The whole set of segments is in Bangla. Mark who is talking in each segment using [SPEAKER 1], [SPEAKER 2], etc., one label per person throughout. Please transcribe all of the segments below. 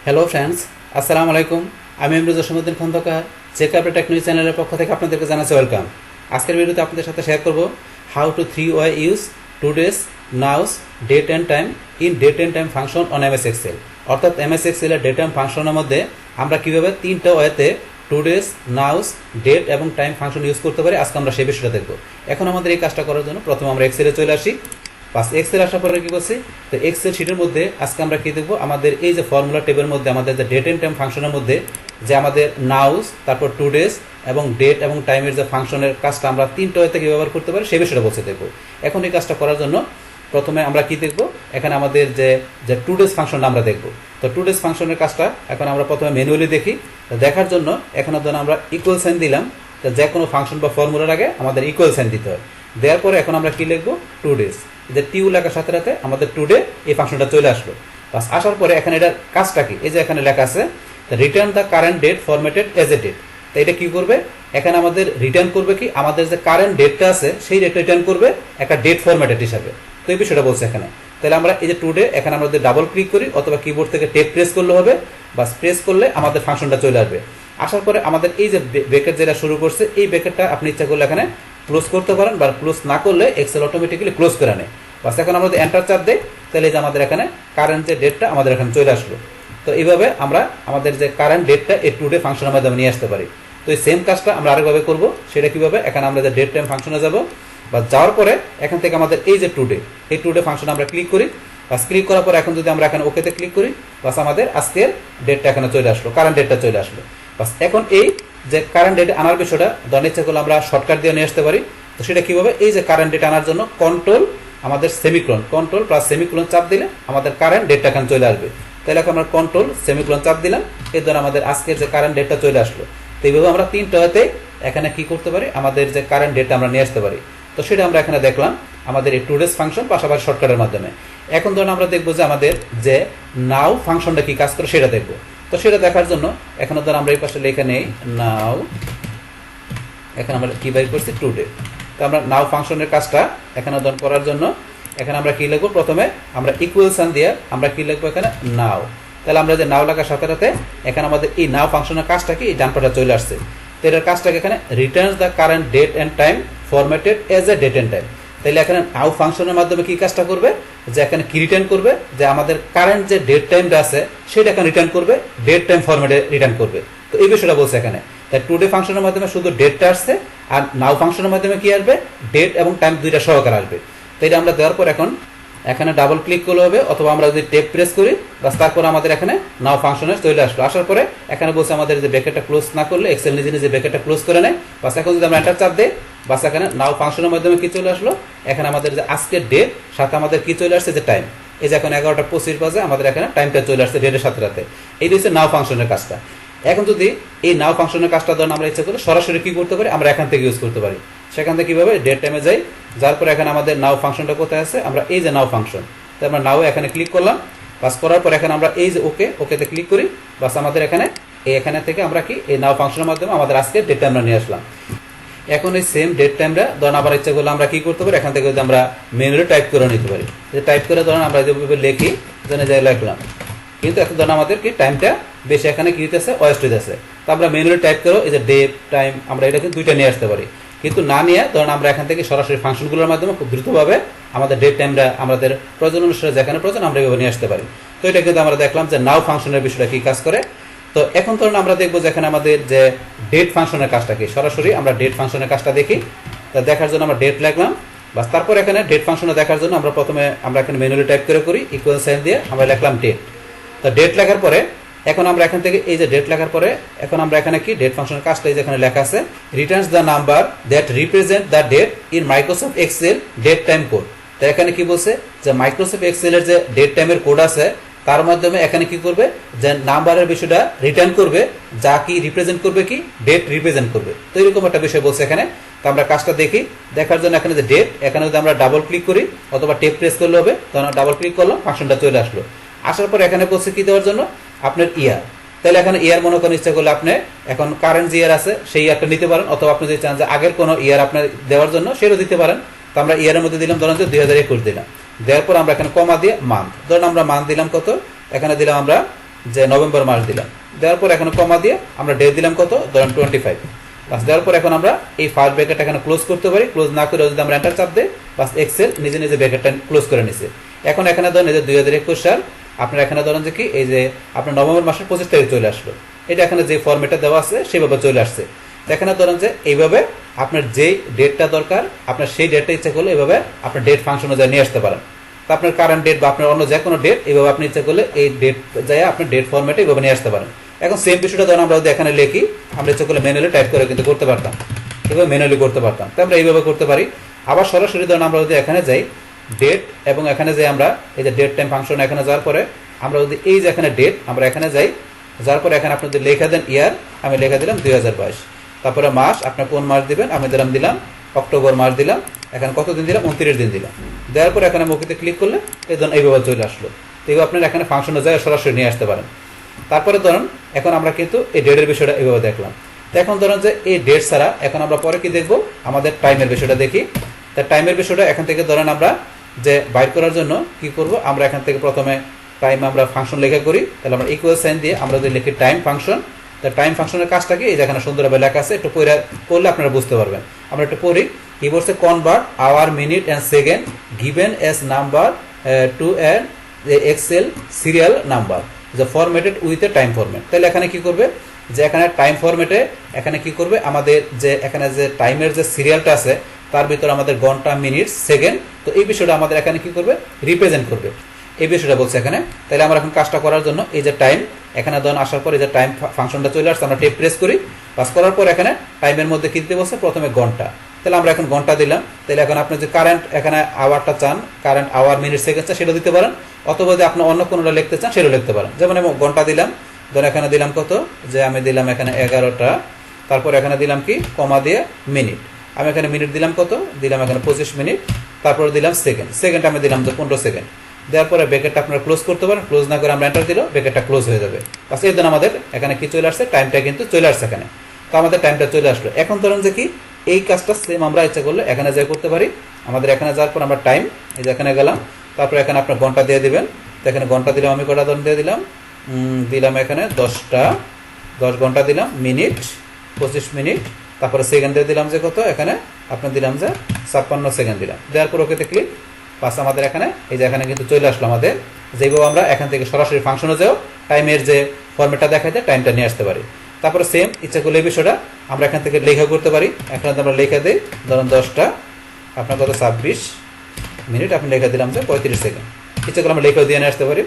[SPEAKER 1] হ্যালো ফ্রেন্ডস, আসসালামু আলাইকুম। আমি ইমরুজ হোসেন খন্দকার চেকআপ টেকনোলজি চ্যানেলের পক্ষ থেকে আপনাদেরকে জানাচ্ছি ওয়েলকাম। আজকের ভিডিওতে আপনাদের সাথে শেয়ার করব how to 3 way use today's, now's, date and time in date and time function on MS Excel. অর্থাৎ এমএস এক্সেলের ডেট টাইম ফাংশনের মধ্যে আমরা কীভাবে 3টা ওয়েতে টুডেস, নাউস, ডেট এবং টাইম ফাংশন ইউজ করতে পারি, আজকে আমরা সেই বিষয়টা দেখব। এখন আমাদের এই কাজটা করার জন্য প্রথমে আমরা এক্সেলে চলে আসি। বাস এক্সেল আসার পরে কি করছি, তো এক্সেল শিটের মধ্যে আজকে আমরা কি দেখবো, আমাদের এই যে ফর্মুলা টেবিলের মধ্যে আমাদের যে ডেট এন্ড টাইম ফাংশনের মধ্যে যে আমাদের নাউস, তারপর টুডেস এবং ডেট এবং টাইমের যে ফাংশনের কাজটা আমরা 3টা ওয়েতে কি ব্যবহার করতে পারি সেই বিষয়টা বলতে দেখবো। এখন এই কাজটা করার জন্য প্রথমে আমরা কি দেখবো, এখানে আমাদের যে টুডেস ফাংশনটা আমরা দেখবো। তো টুডেস ফাংশনের কাজটা এখন আমরা প্রথমে ম্যানুয়ালি দেখি। দেখার জন্য এখানে ধরুন আমরা ইকুয়াল সাইন দিলাম। তো যে কোনো ফাংশন বা ফর্মুলার আগে আমাদের ইকুয়াল সাইন দিতে হয়। দেওয়ার পরে এখন আমরা কি লিখবো, টুডেস। যে টিউ লেখার সাথে সাথে আমাদের টুডে এই ফাংশনটা চলে আসলো। বাস আসার পরে এখানে এটার কাজটা কি, এই যে এখানে লেখা আছে return the current date formatted as a date. তো এটা কি করবে, এখানে আমাদের রিটার্ন করবে কি, আমাদের যে কারেন্ট ডেটটা আছে সেই ডেটটা রিটার্ন করবে একটা ডেট ফরম্যাটেড হিসাবে। তো এই বিষয়টা বলছে এখানে। তাহলে আমরা এই যে টুডে এখানে আমরা যদি ডাবল ক্লিক করি অথবা কিবোর্ড থেকে টেপ প্রেস করলে হবে, বাস প্রেস করলে আমাদের ফাংশনটা চলে আসবে। আসার পরে আমাদের এই যে ব্র্যাকেট যেটা শুরু করছে এই ব্র্যাকেটটা আপনি ইচ্ছা করলে এখানে ক্লোজ করতে পারেন, বা ক্লোজ না করলে এক্সেল অটোমেটিক্যালি ক্লোজ করে নেয়। বাস এখন আমরা যদি এন্টার চাপ দেই তাহলে যে আমাদের এখানে কারেন্ট যে ডেটটা আমাদের এখানে চলে আসলো। তো এইভাবে আমরা আমাদের যে কারেন্ট ডেটটা এই টুডে ফাংশনের মাধ্যমে নিয়ে আসতে পারি। তো এই সেম কাজটা আমরা আরেকভাবে করব। সেটা কিভাবে, এখানে আমরা যে ডেট টাইম ফাংশনে যাব, বা যাওয়ার পরে এখান থেকে আমাদের এই যে টুডে, এই টুডে ফাংশনে আমরা ক্লিক করি। বাস ক্লিক করার পর এখন যদি আমরা এখানে ওকেতে ক্লিক করি, বাস আমাদের আজকের ডেটটা এখানে চলে আসলো, কারেন্ট ডেটটা চলে আসলো। বাস এখন এই যে কারেন্ট ডেট আনার বিষয়টা ধরেন ইচ্ছা করলে আমরা শর্টকাট দিয়ে নিয়ে আসতে পারি। তো সেটা কিভাবে, এই যে কারেন্ট ডেট আনার জন্য কন্ট্রোল আমাদের সেমিকোলন, কন্ট্রোল প্লাস সেমিকোলন চাপ দিলে আমাদের কারেন্ট ডেটটা এখানে চলে আসবে। তাহলে এখন আমরা কন্ট্রোল সেমিকোলন চাপ দিলাম, এর দ্বারা আমাদের আজকের যে কারেন্ট ডেটটা চলে আসলো। তো এইভাবে আমরা 3টা ওয়েতে এখানে কি করতে পারি, আমাদের যে কারেন্ট ডেটটা আমরা নিয়ে আসতে পারি। তো সেটা আমরা এখানে দেখলাম আমাদের এই টুডেস ফাংশন পাশাপাশি শর্টকাটের মাধ্যমে। এখন ধরুন আমরা দেখবো যে আমাদের যে নাও ফাংশনটা কি কাজ করে সেটা দেখবো। তো সেটা দেখার জন্য এখানে ধর আমরা এই পাশে লেখা নেই নাও, এখানে আমরা কি বাইর করছি টুডে। তো আমরা নাও ফাংশনের কাজটা এখানে ধরুন করার জন্য এখানে আমরা কি লিখবো, প্রথমে আমরা ইকুয়াল সাইন দিয়ে আমরা কি লিখবো এখানে নাও। তাহলে আমরা যে নাও লেখার সাথে সাথে এখানে আমাদের এই নাও ফাংশনের কাজটা কি, এই ডান পাশে চলে আসছে। তো এটার কাজটাকে এখানে returns the current date and time formatted as a date and time. তাহলে এখানে নাও ফাংশনের মাধ্যমে কি কাজটা করবে, যে এখানে কি রিটার্ন করবে, যে আমাদের কারেন্ট যে ডেট টাইমটা আছে সেটা এখানে রিটার্ন করবে, ডেট টাইম ফরম্যাটে রিটার্ন করবে। তো এই বিষয়টা বলছে এখানে। তাই টুডে ফাংশনের মাধ্যমে শুধু ডেটটা আসছে, আর নাও ফাংশনের মাধ্যমে কি আসবে, ডেট এবং টাইম দুইটা সহকারে আসবে। তো এটা আমরা দেওয়ার পর এখন এখানে ডাবল ক্লিক করলে হবে, অথবা আমরা যদি টেপ প্রেস করি, বাস তারপর আমাদের এখানে নাও ফাংশনে চলে আসলো। আসার পরে এখানে বলছে আমাদের যে ব্র্যাকেটটা ক্লোজ না করলে এক্সেল নিজে নিজে ব্র্যাকেটটা ক্লোজ করে নেয়। বাস এখন যদি আমরা এন্টার চাপ দেই, বাস এখানে নাও ফাংশনের মাধ্যমে কি চলে আসলো, এখানে আমাদের যে আজকের ডেট সাথে আমাদের কি চলে আসছে, যে টাইম। এই যে এখন 11:25 বাজে আমাদের এখানে টাইমটা চলে আসছে ডেটের সাথে সাথে। এই হচ্ছে নাও ফাংশনের কাজটা। এখন যদি এই নাও ফাংশনের কাজটা ধরুন আমরা ইচ্ছা করে সরাসরি কি করতে পারি, আমরা এখান থেকে ইউজ করতে পারি। সেখান থেকে কিভাবে, ডেট টাইমে যাই, যার পর এখানে আমাদের নাও ফাংশনটা কোথায় আছে, আমরা এই যে নাও ফাংশন, তো আমরা নাও এখানে ক্লিক করলাম। বাস করার পর এখানে আমরা এই যে ওকেতে ক্লিক করি। বাস আমাদের এখানে থেকে আমরা কি এই নাও ফাংশনের মাধ্যমে আমাদের আজকের ডেট টাইমটা নিয়ে আসলাম। এখন এই সেম ডেট টাইমটা ধরুন আবার ইচ্ছা করলে আমরা কি করতে পারি, এখান থেকে যদি আমরা ম্যানুয়ালি টাইপ করে নিতে পারি। যে টাইপ করে ধরুন আমরা যেভাবে লিখি, জেনে যাই লিখলাম, কিন্তু এখন ধরুন আমাদের কি টাইমটা বেশি এখানে কি হইতেছে, ওয়েস্ট হইতেছে। তো আমরা ম্যানুয়ালি টাইপ করো এই যে ডেট টাইম, আমরা এটা কিন্তু দুইটা নিয়ে আসতে পারি। কিন্তু না নিয়ে ধরুন আমরা এখান থেকে সরাসরি ফাংশনগুলোর মাধ্যমে খুব দ্রুতভাবে আমাদের ডেট টাইমটা আমাদের প্রয়োজন অনুসারে যেখানে প্রয়োজন আমরা এভাবে নিয়ে আসতে পারি। তো এটা কিন্তু আমরা দেখলাম যে নাও ফাংশনের বিষয়টা কি কাজ করে। তো এখন ধরুন আমরা দেখবো যে এখানে আমাদের যে ডেট ফাংশনের কাজটা কি, সরাসরি আমরা ডেট ফাংশনের কাজটা দেখি। তা দেখার জন্য আমরা ডেট লিখলাম। বাস তারপর এখানে ডেট ফাংশনে দেখার জন্য আমরা প্রথমে আমরা এখানে ম্যানুয়ালি টাইপ করি ইকুয়াল সাইন দিয়ে আমরা লিখলাম ডেট। তো ডেট লেখার পরে এখন আমরা এখান থেকে এই যে ডেট লেখার পরে এখন আমরা এখানে কি ডেট ফাংশনের কাজটা এই যে এখানে লেখা আছে, returns the number that represent the date in Microsoft Excel date time code. তো এখানে কি বলছে, যে মাইক্রোসফট এক্সেলের যে ডেট টাইমের কোড আছে তার মাধ্যমে এখানে কি করবে, যে নাম্বারের বিষয়টা রিটার্ন করবে, যা কি রিপ্রেজেন্ট করবে, কি ডেট রিপ্রেজেন্ট করবে। তো এরকম একটা বিষয় বলছে এখানে। তো আমরা কাজটা দেখি। দেখার জন্য এখানে যে ডেট, এখানে যদি আমরা ডাবল ক্লিক করি অথবা টেপ প্রেস করলে হবে, তখন ডাবল ক্লিক করলাম, ফাংশনটা চলে আসলো। আসার পর এখানে বলছে কি দেওয়ার জন্য, আপনার ইয়ার। তাহলে এখানে ইয়ার মনে করেন ইচ্ছা করলে আপনি এখন কারেন্ট যে ইয়ার আছে সেই ইয়ারটা নিতে পারেন, অথবা আপনি যদি চান যে আগের কোনো ইয়ার আপনার দেওয়ার জন্য সেটাও দিতে পারেন। তো আমরা ইয়ারের মধ্যে দিলাম ধরেন যে 2021 দিলাম। দেওয়ার পর আমরা এখানে কমা দিয়ে মান্থ, ধরুন আমরা মান্থ দিলাম কত, এখানে দিলাম আমরা যে নভেম্বর মাস দিলাম, দেওয়ার পর এখানে কমা দিয়ে আমরা ডেট দিলাম কত, ধরেন 25। বাস দেওয়ার পর এখন আমরা এই ফার্স্ট ব্র্যাকেটটা এখানে ক্লোজ করতে পারি। ক্লোজ না করে যদি আমরা এন্টার চাপ দিই, বাস এক্সেল নিজে নিজে ব্র্যাকেটটা ক্লোজ করে নিছে। এখন এখানে ধরেন এই যে 2021 সাল, আপনার এখানে ধরেন যে কি এই যে আপনার নভেম্বর মাসের 25 তারিখ চলে আসলো, এটা এখানে যে ফরম্যাটটা দেওয়া আছে সেভাবে চলে আসছে। এখানে ধরেন যে এইভাবে আপনার যেই ডেটটা দরকার আপনার সেই ডেটটা ইচ্ছা করলে এইভাবে আপনার ডেট ফাংশনে যায় নিয়ে আসতে পারেন। তো আপনার কারেন্ট ডেট বা আপনার অন্য যে কোনো ডেট এইভাবে আপনি ইচ্ছা করলে এই ডেট যায় আপনার ডেট ফরম্যাটে এইভাবে নিয়ে আসতে পারেন। এখন সেম বিষয়টা ধরেন আমরা যদি এখানে লিখি, আমরা ইচ্ছা করলে ম্যানুয়ালি টাইপ করে কিন্তু করতে পারতাম, এইভাবে ম্যানুয়ালি করতে পারতাম। তো আমরা এইভাবে করতে পারি। আবার সরাসরি ধরেন আমরা যদি এখানে যাই ডেট এবং এখানে যাই আমরা এই যে ডেট টাইম ফাংশন এখানে যাওয়ার পরে আমরা যদি এই যে এখানে ডেট আমরা এখানে যাই, যার পরে এখানে আপনি যদি লেখা দেন ইয়ার, আমি লেখা দিলাম 2022। তারপরে মাস আপনার কোন মাস দিবেন, আমি দিলাম অক্টোবর মাস দিলাম। এখানে কত দিন দিলাম, 29 দিন দিলাম। দেওয়ার পরে এখানে মুখিতে ক্লিক করলে এই ধরুন এইভাবে চলে আসলো। তো এইভাবে আপনার এখানে ফাংশনে যায় সরাসরি নিয়ে আসতে পারেন। তারপরে ধরুন এখন আমরা কিন্তু এই ডেটের বিষয়টা এইভাবে দেখলাম। তো এখন ধরুন যে এই ডেট ছাড়া এখন আমরা পরে কি দেখবো, আমাদের টাইমের বিষয়টা দেখি। তা টাইমের বিষয়টা এখান থেকে ধরেন আমরা যে বাইর করার জন্য কি করব, আমরা এখান থেকে প্রথমে টাইম আমরা ফাংশন লেখা করি। তাহলে আমরা ইকুয়াল সাইন দিয়ে আমরা যদি লিখি টাইম ফাংশন, তা টাইম ফাংশনের কাজটা কি, এই যেখানে সুন্দরভাবে লেখা আছে, একটু পড়লে আপনারা বুঝতে পারবেন। আমরা একটু পড়ি। কি বলছে, convert hour, minute and second given as number to an Excel serial number যে formatted with a time format. তাহলে এখানে কি করবে, যে এখানে টাইম ফরম্যাটে এখানে কি করবে, আমাদের যে এখানে যে টাইমের যে সিরিয়ালটা আছে তার ভিতরে আমাদের ঘন্টা, মিনিট, সেকেন্ড, তো এই বিষয়টা আমাদের এখানে কি করবে, রিপ্রেজেন্ট করবে, এই বিষয়টা বলছে এখানে। তাহলে আমরা এখন কাজটা করার জন্য এই যে টাইম এখানে ধরুন আসার পর এই যে টাইম ফাংশনটা চলে আসছে, আমরা টেপ প্রেস করি। পাস করার পর এখানে টাইমের মধ্যে কি দিতে বলছে, প্রথমে ঘন্টা। তাহলে আমরা এখন ঘন্টা দিলাম। তাহলে এখন আপনি যে কারেন্ট এখানে আওয়ারটা চান, কারেন্ট আওয়ার, মিনিট, সেকেন্ড চান সেটা দিতে পারেন, অথবা যদি আপনি অন্য কোনোটা লিখতে চান সেটা লিখতে পারেন। যেমন আমি ঘন্টা দিলাম, ধরুন এখানে দিলাম কত, যে আমি দিলাম এখানে 11টা। তারপর এখানে দিলাম কি, কমা দিয়ে মিনিট। আমি এখানে মিনিট দিলাম কত, দিলাম এখানে 25 মিনিট। তারপর দিলাম সেকেন্ড, সেকেন্ড আমি দিলাম যে 15 সেকেন্ড। দেওয়ার পরে ব্র্যাকেটটা আপনারা ক্লোজ করতে পারেন। ক্লোজ না করে আমরা এন্টার দিলেও ব্র্যাকেটটা ক্লোজ হয়ে যাবে। বাস এই জন্য আমাদের এখানে কি চলে আসছে, টাইমটা কিন্তু চলে আসছে এখানে। তো আমাদের টাইমটা চলে আসলো। এখন ধরুন যে কি এই কাজটা সেম আমরা ইচ্ছা করলে এখানে যাই করতে পারি। আমাদের এখানে যাওয়ার পর আমরা টাইম এই যে এখানে গেলাম, তারপর এখানে আপনার ঘন্টা দিয়ে দিবেন। তো এখানে ঘন্টা দিলাম, আমি কটা ধরুন দিয়ে দিলাম, দিলাম এখানে 10টা, 10 ঘন্টা দিলাম। Minute 25 minute. তারপরে সেকেন্ড দিয়ে দিলাম যে কত, এখানে আপনার দিলাম যে 56 সেকেন্ড দিলাম। দেওয়ার পর ওকেতে ক্লিক। পাস আমাদের এখানে এই যে এখানে কিন্তু চলে আসলো আমাদের, যেভাবে আমরা এখান থেকে সরাসরি ফাংশনে যাও টাইমের যে ফরম্যাটটা দেখাতে টাইমটা নিয়ে আসতে পারি। তারপরে সেম ইচ্ছা করলে এই বিষয়টা আমরা এখান থেকে লেখা করতে পারি। এখানে আমরা লেখা দিই ধরুন 10টা আপনার কত 26 মিনিট, আপনি লেখা দিলাম যে 35 সেকেন্ড। ইচ্ছা করে আমরা লেখাও দিয়ে নিয়ে আসতে পারি।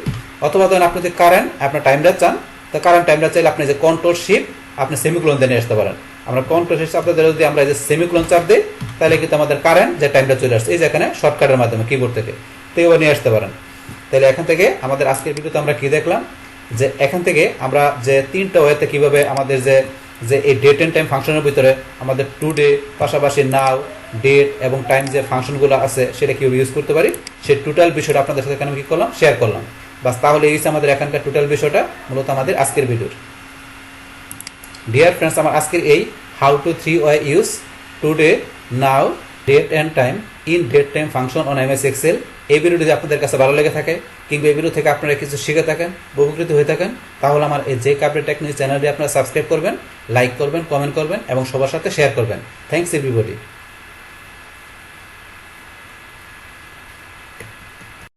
[SPEAKER 1] অথবা ধরেন আপনি যদি কারেন্ট আপনার টাইমটা চান, তো কারেন্ট টাইমটা চাইলে আপনি যে কন্ট্রোল শিফট আপনি সেমিকোলন দিয়ে নিয়ে আসতে পারেন। আমরা কন্ট্রোল শিফট চাপ দিয়ে যদি আমরা এই যে সেমিকোলন চাপ দিই, তাহলে কিন্তু আমাদের কারেন্ট যে টাইমটা চলে আসছে এই যে এখানে শর্টকাটের মাধ্যমে কিবোর্ড থেকে, তো এবার নিয়ে আসতে পারেন। তাহলে এখান থেকে আমাদের আজকের ভিডিওতে আমরা কি দেখলাম, যে এখান থেকে আমরা যে 3টা ওয়েতে কিভাবে আমাদের যে যে এই ডেট এন্ড টাইম ফাংশনের ভিতরে আমাদের টুডে পাশাপাশি নাও, ডেট এবং টাইম যে ফাংশনগুলো আছে সেটা কীভাবে ইউজ করতে পারি, সেই টোটাল বিষয়টা আপনাদের সাথে এখানে কি করলাম, শেয়ার করলাম। বাস তাহলে এই আমাদের এখানকার টোটাল বিষয়টা মূলত আমাদের আজকের ভিডিওর। ডিয়ার ফ্রেন্ডস, আমার আজকের এই how to 3 use today, now, date and time in date time function on MS Excel, এই ভিডিওটি যদি আপনাদের কাছে ভালো লেগে থাকে কিংবা এই ভিডিও থেকে আপনারা কিছু শিখে থাকেন, উপকৃত হয়ে থাকেন, তাহলে আমার এই যে কাপড় টেকনিক চ্যানেলটি আপনারা সাবস্ক্রাইব করবেন, লাইক করবেন, কমেন্ট করবেন এবং সবার সাথে শেয়ার করবেন। Thanks everybody.